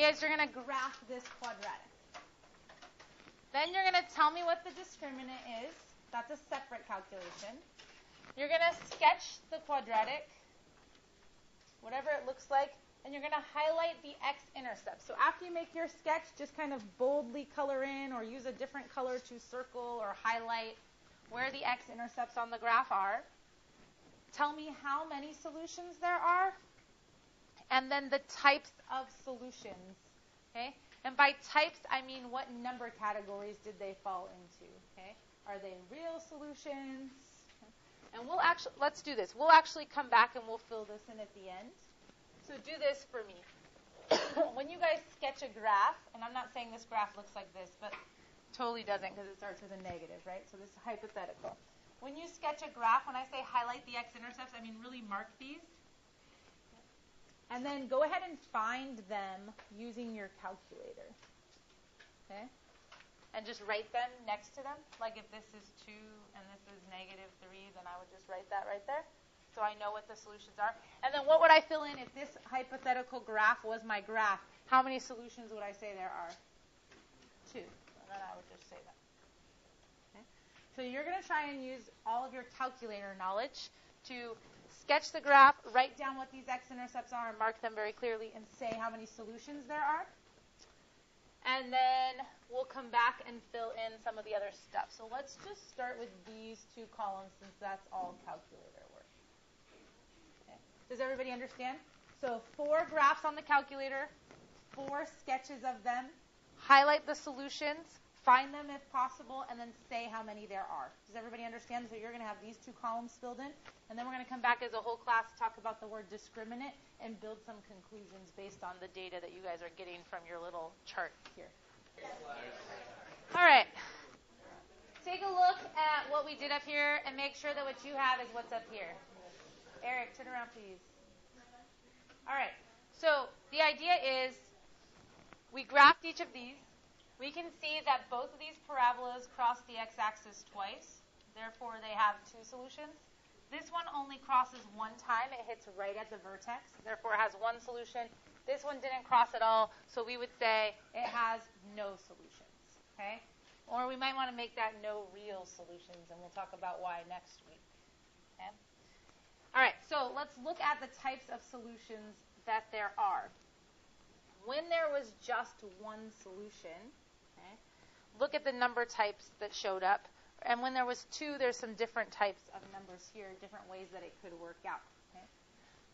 is you're going to graph this quadratic. Then you're going to tell me what the discriminant is. That's a separate calculation. You're going to sketch the quadratic, whatever it looks like, and you're going to highlight the x-intercept. So after you make your sketch, just kind of boldly color in or use a different color to circle or highlight where the x-intercepts on the graph are. Tell me how many solutions there are, and then the types of solutions. Okay? And by types, I mean what number categories did they fall into? Okay? Are they real solutions? And let's do this. We'll actually come back and we'll fill this in at the end. So do this for me. When you guys sketch a graph, and I'm not saying this graph looks like this, but totally doesn't because it starts with a negative, right? So this is hypothetical. When you sketch a graph, when I say highlight the x-intercepts, I mean really mark these. And then go ahead and find them using your calculator. Okay? And just write them next to them. Like if this is 2 and this is -3, then I would just write that right there. So I know what the solutions are. And then what would I fill in if this hypothetical graph was my graph? How many solutions would I say there are? 2. And then I would just say that. Okay? So you're going to try and use all of your calculator knowledge to sketch the graph, write down what these x-intercepts are, and mark them very clearly, and say how many solutions there are. And then we'll come back and fill in some of the other stuff. So let's just start with these 2 columns since that's all calculator work. Okay. Does everybody understand? So 4 graphs on the calculator, 4 sketches of them, highlight the solutions, find them if possible, and then say how many there are. Does everybody understand? So you're going to have these 2 columns filled in, and then we're going to come back as a whole class, talk about the word discriminant, and build some conclusions based on the data that you guys are getting from your little chart here. All right. Take a look at what we did up here and make sure that what you have is what's up here. Eric, turn around, please. All right. So the idea is we graphed each of these. We can see that both of these parabolas cross the x-axis twice. Therefore, they have 2 solutions. This one only crosses 1 time. It hits right at the vertex. Therefore, it has 1 solution. This one didn't cross at all, so we would say it has no solutions. Okay? Or we might want to make that no real solutions, and we'll talk about why next week. Okay? All right, so let's look at the types of solutions that there are. When there was just 1 solution, okay, look at the number types that showed up. And when there was 2, there's some different types of numbers here, different ways that it could work out. Okay?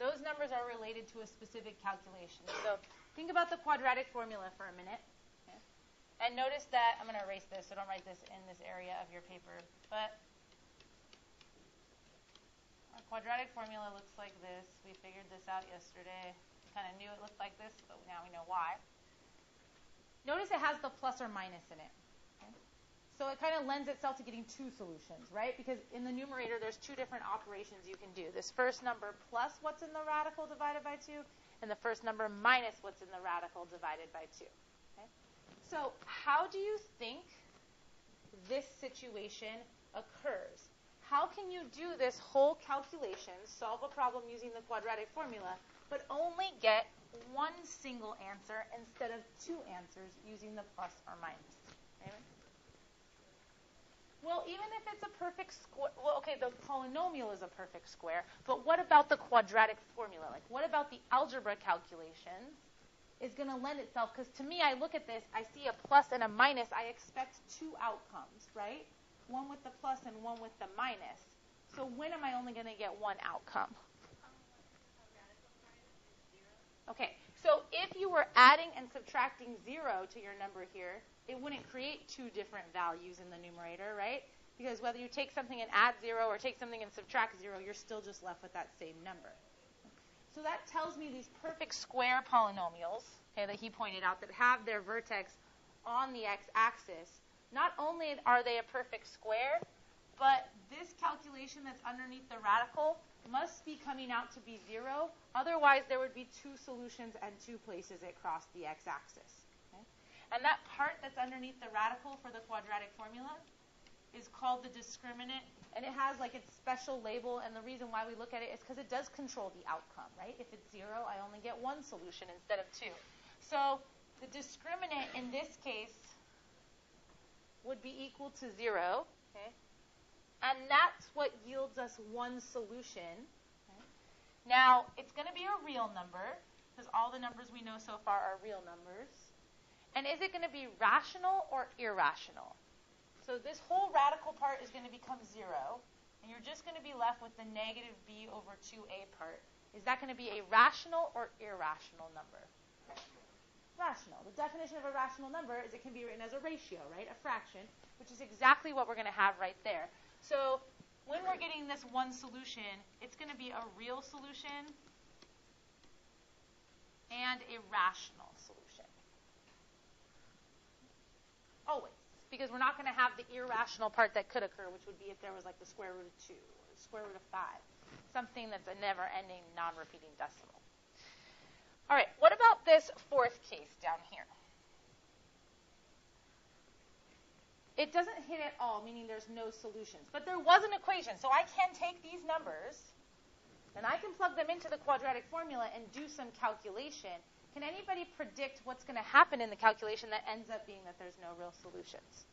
Those numbers are related to a specific calculation. So think about the quadratic formula for a minute. Okay? And notice that, I'm going to erase this, so don't write this in this area of your paper. But our quadratic formula looks like this. We figured this out yesterday. Kind of knew it looked like this, but now we know why. Notice it has the plus or minus in it. Okay? So it kind of lends itself to getting 2 solutions, right? Because in the numerator, there's 2 different operations you can do. This first number plus what's in the radical divided by 2, and the first number minus what's in the radical divided by 2. Okay? So how do you think this situation occurs? How can you do this whole calculation, solve a problem using the quadratic formula, but only get 1 single answer instead of 2 answers using the plus or minus? Okay? Well, even if it's a perfect square, well, okay, the polynomial is a perfect square, but what about the quadratic formula? Like, what about the algebra calculations is going to lend itself? Because to me, I look at this, I see a plus and a minus, I expect 2 outcomes, right? One with the plus and one with the minus. So when am I only going to get 1 outcome? Okay, so if you were adding and subtracting 0 to your number here, it wouldn't create 2 different values in the numerator, right? Because whether you take something and add 0 or take something and subtract 0, you're still just left with that same number. So that tells me these perfect square polynomials, okay, that he pointed out, that have their vertex on the x-axis, not only are they a perfect square, but this calculation that's underneath the radical must be coming out to be 0. Otherwise, there would be 2 solutions and 2 places it crossed the x-axis. Okay? And that part that's underneath the radical for the quadratic formula is called the discriminant. And it has like its special label. And the reason why we look at it is because it does control the outcome, right? If it's 0, I only get 1 solution instead of 2. So the discriminant in this case would be equal to 0. Okay? And that's what yields us one solution. Okay? Now, it's going to be a real number, because all the numbers we know so far are real numbers. And is it going to be rational or irrational? So this whole radical part is going to become 0, and you're just going to be left with the negative b over 2a part. Is that going to be a rational or irrational number? Rational. The definition of a rational number is it can be written as a ratio, right? A fraction, which is exactly what we're going to have right there. So when we're getting this one solution, it's going to be a real solution and a rational solution. Always. Because we're not going to have the irrational part that could occur, which would be if there was like the square root of 2 or the square root of 5, something that's a never-ending, non-repeating decimal. All right, what about this fourth case down here? It doesn't hit at all, meaning there's no solutions. But there was an equation, so I can take these numbers, and I can plug them into the quadratic formula and do some calculation. Can anybody predict what's going to happen in the calculation that ends up being that there's no real solutions?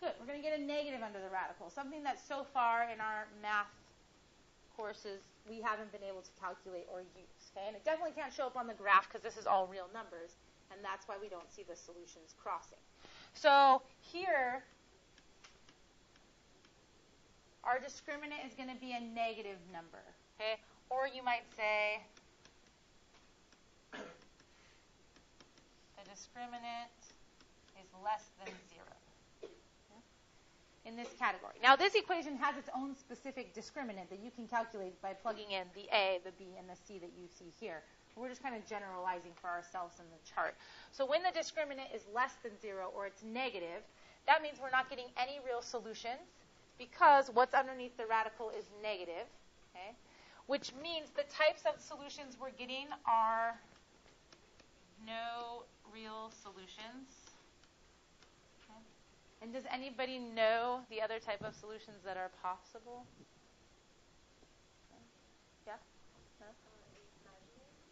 Good. We're going to get a negative under the radical, something that so far in our math courses we haven't been able to calculate or use. Okay? And it definitely can't show up on the graph because this is all real numbers, and that's why we don't see the solutions crossing. So here, our discriminant is going to be a negative number. Okay? Or you might say the discriminant is less than 0 in this category. Now, this equation has its own specific discriminant that you can calculate by plugging in the a, the b, and the c that you see here. We're just kind of generalizing for ourselves in the chart. So when the discriminant is less than 0 or it's negative, that means we're not getting any real solutions because what's underneath the radical is negative, okay? Which means the types of solutions we're getting are no real solutions. Okay. And does anybody know the other type of solutions that are possible? Yeah? No?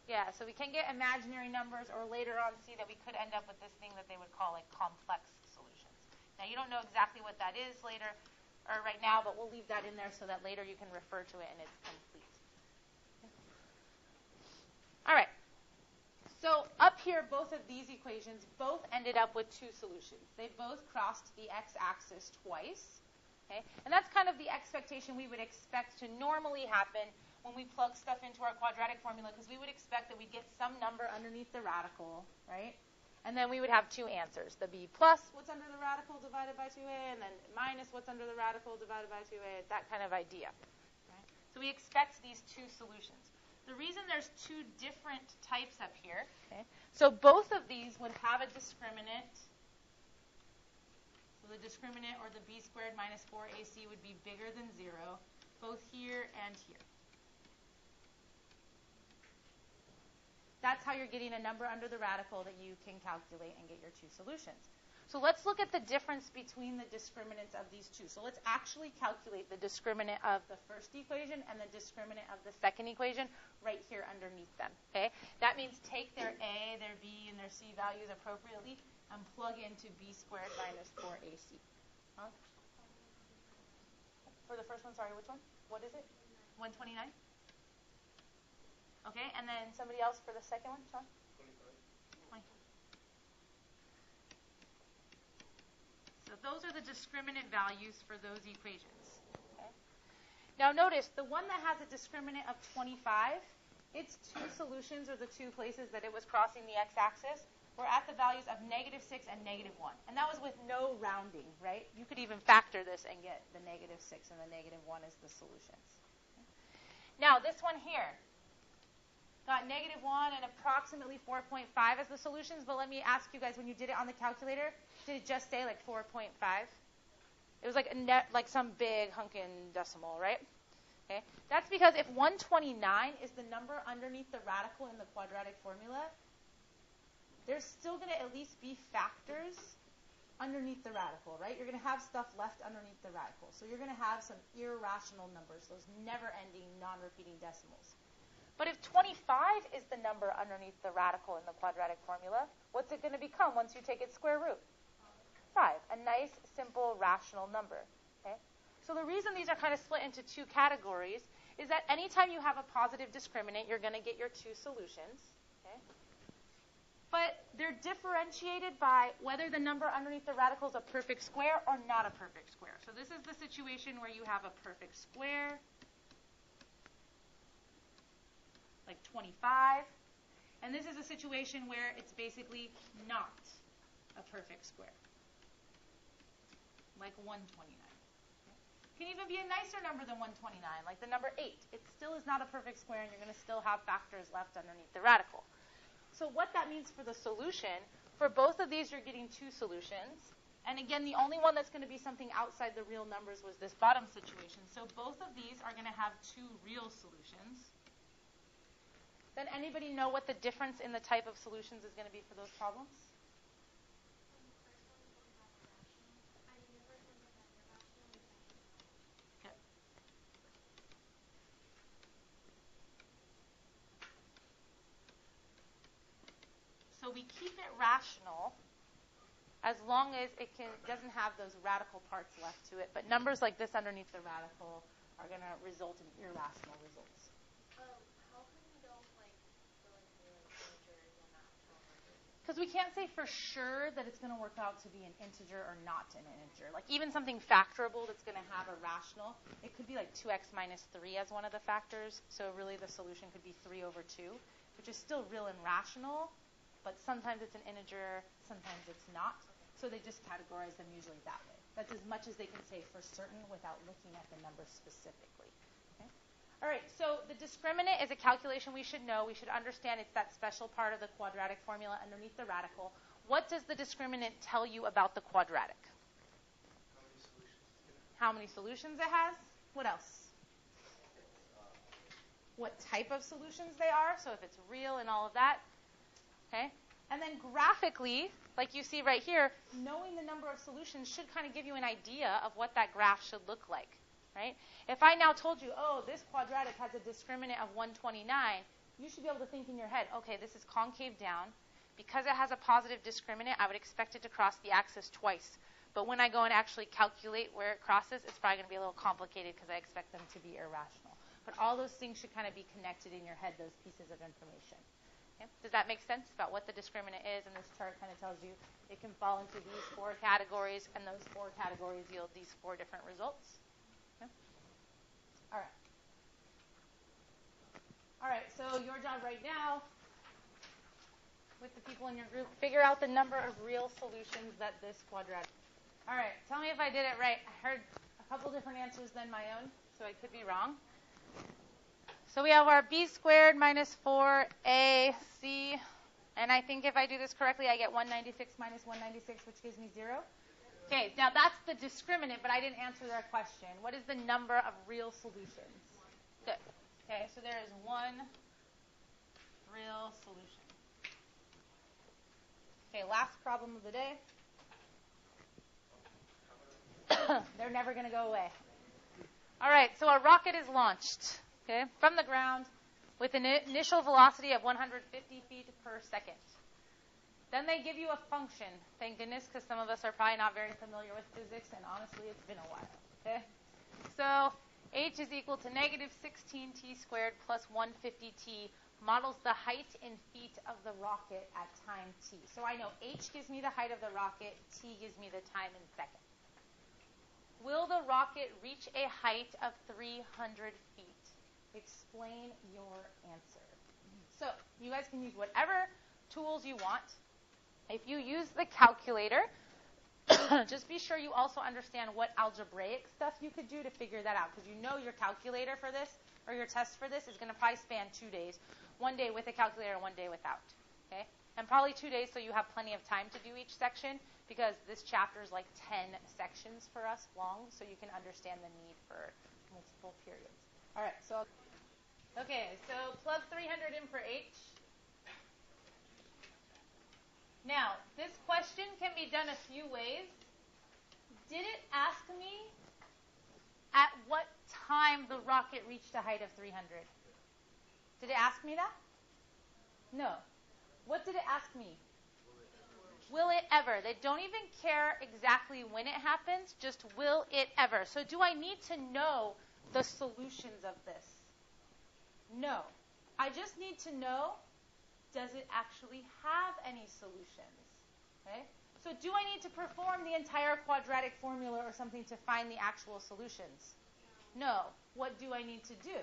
Yeah, so we can get imaginary numbers, or later on see that we could end up with this thing that they would call like complex solutions. Now, you don't know exactly what that is later, or right now, but we'll leave that in there so that later you can refer to it and it's complete. All right. So up here, both of these equations both ended up with two solutions. They both crossed the x-axis twice. Okay? And that's kind of the expectation we would expect to normally happen when we plug stuff into our quadratic formula, because we would expect that we'd get some number underneath the radical, right? And then we would have two answers, the b plus what's under the radical divided by 2a, and then minus what's under the radical divided by 2a, that kind of idea. Right? So we expect these two solutions. The reason there's two different types up here, okay, so both of these would have a discriminant. So the discriminant, or the b squared minus 4ac, would be bigger than 0, both here and here. That's how you're getting a number under the radical that you can calculate and get your two solutions. So let's look at the difference between the discriminants of these two. So let's actually calculate the discriminant of the first equation and the discriminant of the second equation right here underneath them. Okay? That means take their a, their b, and their c values appropriately and plug into b squared minus 4ac. Huh? For the first one, sorry, which one? What is it? 129? Okay, and then somebody else for the second one, Sean? 25. So those are the discriminant values for those equations. Okay. Now notice, the one that has a discriminant of 25, its two solutions, or the two places that it was crossing the x-axis, were at the values of -6 and -1. And that was with no rounding, right? You could even factor this and get the -6 and the -1 as the solutions. Okay. Now this one here got -1 and approximately 4.5 as the solutions, but let me ask you guys, when you did it on the calculator, did it just say like 4.5? It was like like some big hunkin' decimal, right? Okay. That's because if 129 is the number underneath the radical in the quadratic formula, there's still going to at least be factors underneath the radical, right? You're going to have stuff left underneath the radical. So you're going to have some irrational numbers, those never-ending, non-repeating decimals. But if 25 is the number underneath the radical in the quadratic formula, what's it going to become once you take its square root? 5. A nice, simple, rational number. Okay? So the reason these are kind of split into two categories is that anytime you have a positive discriminant, you're going to get your two solutions. Okay? But they're differentiated by whether the number underneath the radical is a perfect square or not a perfect square. So this is the situation where you have a perfect square, like 25. And this is a situation where it's basically not a perfect square, like 129. It can even be a nicer number than 129, like the number 8. It still is not a perfect square, and you're going to still have factors left underneath the radical. So what that means for the solution, for both of these you're getting two solutions. And again, the only one that's going to be something outside the real numbers was this bottom situation. So both of these are going to have two real solutions. Then anybody know what the difference in the type of solutions is going to be for those problems? So we keep it rational as long as it doesn't have those radical parts left to it. But numbers like this underneath the radical are going to result in irrational results. How can we know for integers or not? Because we can't say for sure that it's going to work out to be an integer or not an integer. Like even something factorable that's going to have a rational, it could be like 2x minus 3 as one of the factors. So really the solution could be 3 over 2, which is still real and rational. But sometimes it's an integer, sometimes it's not. So they just categorize them usually that way. That's as much as they can say for certain without looking at the number specifically. Okay? All right, so the discriminant is a calculation we should know. We should understand it's that special part of the quadratic formula underneath the radical. What does the discriminant tell you about the quadratic? How many solutions it has? What else? What type of solutions they are, so if it's real and all of that. Okay? And then graphically, like you see right here, knowing the number of solutions should kind of give you an idea of what that graph should look like, right? If I now told you, oh, this quadratic has a discriminant of 129, you should be able to think in your head, okay, this is concave down. Because it has a positive discriminant, I would expect it to cross the axis twice. But when I go and actually calculate where it crosses, it's probably going to be a little complicated because I expect them to be irrational. But all those things should kind of be connected in your head, those pieces of information. Okay. Does that make sense about what the discriminant is? And this chart kind of tells you it can fall into these 4 categories, and those 4 categories yield these 4 different results. Okay. All right. All right, so your job right now, with the people in your group, figure out the number of real solutions that this quadratic. All right, tell me if I did it right. I heard a couple different answers than my own, so I could be wrong. So we have our b squared minus 4ac, and I think if I do this correctly, I get 196 minus 196, which gives me 0. Okay, now that's the discriminant, but I didn't answer their question. What is the number of real solutions? Good. Okay, so there is one real solution. Okay, last problem of the day. They're never going to go away. All right, so a rocket is launched. Okay, from the ground with an initial velocity of 150 feet per second. Then they give you a function. Thank goodness, because some of us are probably not very familiar with physics, and honestly, it's been a while. Okay, so h is equal to negative 16t squared plus 150t models the height in feet of the rocket at time t. So I know h gives me the height of the rocket, t gives me the time in seconds. Will the rocket reach a height of 300 feet? Explain your answer. So you guys can use whatever tools you want. If you use the calculator, just be sure you also understand what algebraic stuff you could do to figure that out, because you know your calculator for this, or your test for this, is going to probably span 2 days. 1 day with a calculator, 1 day without. Okay? And probably 2 days so you have plenty of time to do each section, because this chapter is like 10 sections for us long, so you can understand the need for multiple periods. All right, so plug 300 in for h. Now, this question can be done a few ways. Did it ask me at what time the rocket reached a height of 300? Did it ask me that? No. What did it ask me? Will it ever? They don't even care exactly when it happens, just will it ever. So do I need to know the solutions of this? No. I just need to know, does it actually have any solutions? Okay? So do I need to perform the entire quadratic formula or something to find the actual solutions? No. What do I need to do?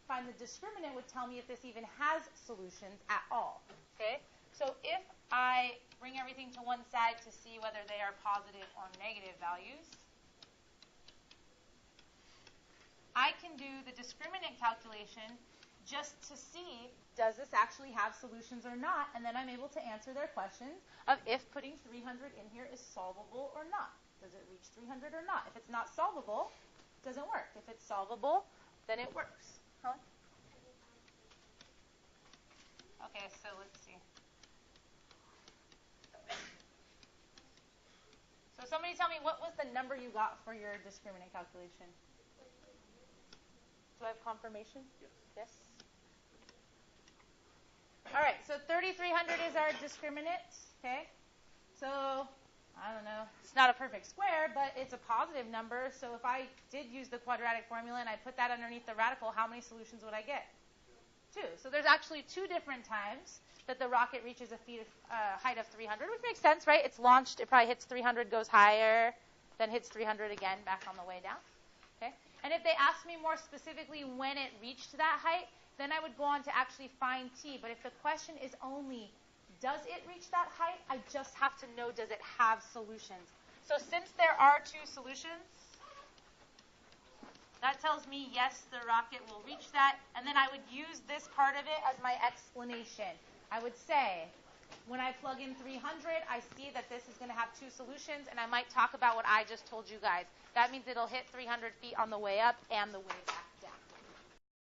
Find the discriminant would tell me if this even has solutions at all. Okay? So if I bring everything to one side to see whether they are positive or negative values, I can do the discriminant calculation just to see, does this actually have solutions or not? And then I'm able to answer their questions of if putting 300 in here is solvable or not. Does it reach 300 or not? If it's not solvable, it doesn't work. If it's solvable, then it works. Huh? Okay, so let's see. So somebody tell me, what was the number you got for your discriminant calculation? Do I have confirmation? Yes. All right, so 3,300 is our discriminant, okay? So, I don't know, it's not a perfect square, but it's a positive number, so if I did use the quadratic formula and I put that underneath the radical, how many solutions would I get? 2. So there's actually 2 different times that the rocket reaches a height of 300, which makes sense, right? It's launched, it probably hits 300, goes higher, then hits 300 again, back on the way down, okay? And if they asked me more specifically when it reached that height, then I would go on to actually find t. But if the question is only, does it reach that height, I just have to know, does it have solutions? So since there are 2 solutions, that tells me, yes, the rocket will reach that. And then I would use this part of it as my explanation. I would say, when I plug in 300, I see that this is going to have 2 solutions, and I might talk about what I just told you guys. That means it'll hit 300 feet on the way up and the way back.